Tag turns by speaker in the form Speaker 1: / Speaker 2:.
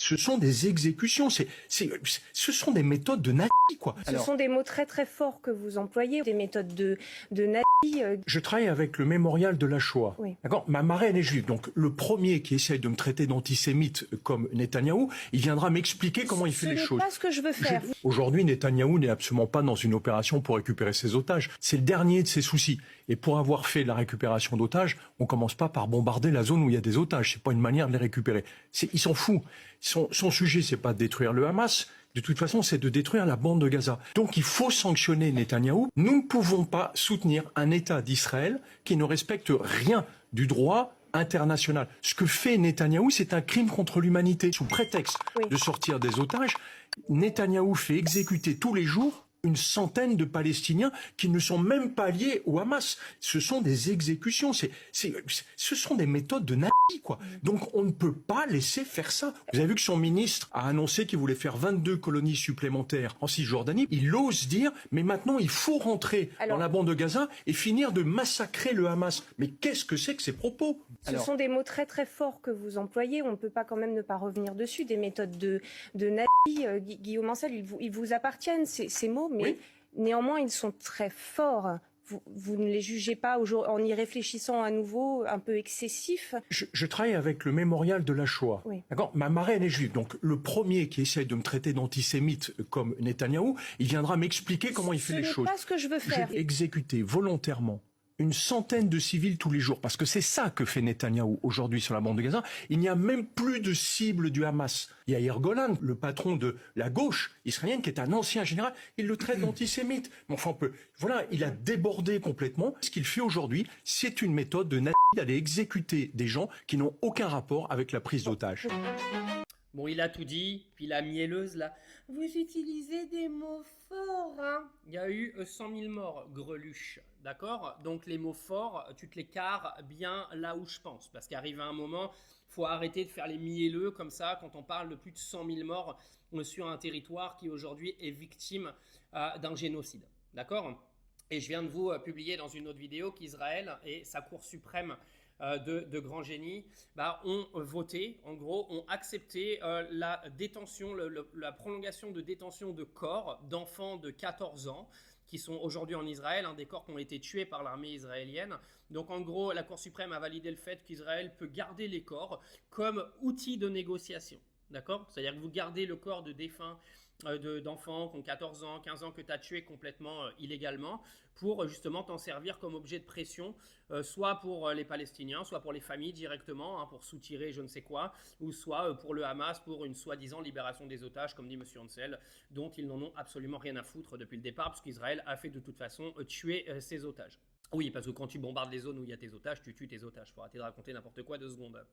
Speaker 1: Ce sont des exécutions, ce sont des méthodes de nazis, quoi.
Speaker 2: Ce sont des mots très très forts que vous employez, des méthodes de nazis.
Speaker 1: Je travaille avec le mémorial de la Shoah.
Speaker 2: Oui.
Speaker 1: D'accord. Ma marraine est juive, donc le premier qui essaye de me traiter d'antisémite comme Netanyahou, il viendra m'expliquer comment il fait les choses.
Speaker 2: Ce n'est pas ce que je veux faire.
Speaker 1: Aujourd'hui, Netanyahou n'est absolument pas dans une opération pour récupérer ses otages. C'est le dernier de ses soucis. Et pour avoir fait la récupération d'otages, on commence pas par bombarder la zone où il y a des otages. C'est pas une manière de les récupérer. Il s'en fout. Son sujet, c'est pas de détruire le Hamas. De toute façon, c'est de détruire la bande de Gaza. Donc il faut sanctionner Netanyahou. Nous ne pouvons pas soutenir un État d'Israël qui ne respecte rien du droit international. Ce que fait Netanyahou, c'est un crime contre l'humanité. Sous prétexte de sortir des otages, Netanyahou fait exécuter tous les jours une centaine de Palestiniens qui ne sont même pas liés au Hamas. Ce sont des exécutions. Ce sont des méthodes de nazis, quoi. Donc on ne peut pas laisser faire ça. Vous avez vu que son ministre a annoncé qu'il voulait faire 22 colonies supplémentaires en Cisjordanie. Il ose dire, mais maintenant il faut rentrer dans la bande de Gaza et finir de massacrer le Hamas. Mais qu'est-ce que c'est que ces propos?
Speaker 2: Ce sont des mots très très forts que vous employez. On ne peut pas quand même ne pas revenir dessus. Des méthodes de nazis. Guillaume Ancel, ils vous appartiennent, ces mots, mais néanmoins ils sont très forts. Vous ne les jugez pas en y réfléchissant à nouveau un peu excessif?
Speaker 1: Je travaille avec le mémorial de la Shoah.
Speaker 2: Oui.
Speaker 1: D'accord. Ma marraine est juive, donc le premier qui essaye de me traiter d'antisémite comme Netanyahou, il viendra m'expliquer comment il fait les choses.
Speaker 2: Ce n'est pas ce que je veux faire.
Speaker 1: J'ai exécuté volontairement une centaine de civils tous les jours, parce que c'est ça que fait Netanyahou aujourd'hui sur la bande de Gaza. Il n'y a même plus de cible du Hamas. Yair Golan, le patron de la gauche israélienne, qui est un ancien général, il le traite d'antisémite. Mais enfin, voilà, il a débordé complètement. Ce qu'il fait aujourd'hui, c'est une méthode de nazis d'aller exécuter des gens qui n'ont aucun rapport avec la prise d'otages.
Speaker 3: Bon, il a tout dit, puis la mielleuse, là, vous utilisez des mots forts, hein. Il y a eu 100 000 morts, greluche, d'accord? Donc les mots forts, tu te les carres bien là où je pense, parce qu'arrive un moment, il faut arrêter de faire les mielleux comme ça, quand on parle de plus de 100 000 morts sur un territoire qui aujourd'hui est victime d'un génocide, d'accord? Et je viens de vous publier dans une autre vidéo qu'Israël et sa Cour suprême de grands génies ont voté, en gros, ont accepté la détention, la prolongation de détention de corps d'enfants de 14 ans qui sont aujourd'hui en Israël, des corps qui ont été tués par l'armée israélienne. Donc en gros, la Cour suprême a validé le fait qu'Israël peut garder les corps comme outil de négociation. D'accord? C'est-à-dire que vous gardez le corps de défunts d'enfants qui ont 14 ans, 15 ans que tu as tués complètement illégalement pour justement t'en servir comme objet de pression, soit pour les Palestiniens, soit pour les familles directement, pour soutirer je ne sais quoi, ou soit pour le Hamas, pour une soi-disant libération des otages, comme dit M. Ansel, dont ils n'en ont absolument rien à foutre depuis le départ, parce qu'Israël a fait de toute façon tuer ses otages. Oui, parce que quand tu bombardes les zones où il y a tes otages, tu tues tes otages. Faut arrêter de raconter n'importe quoi 2 secondes.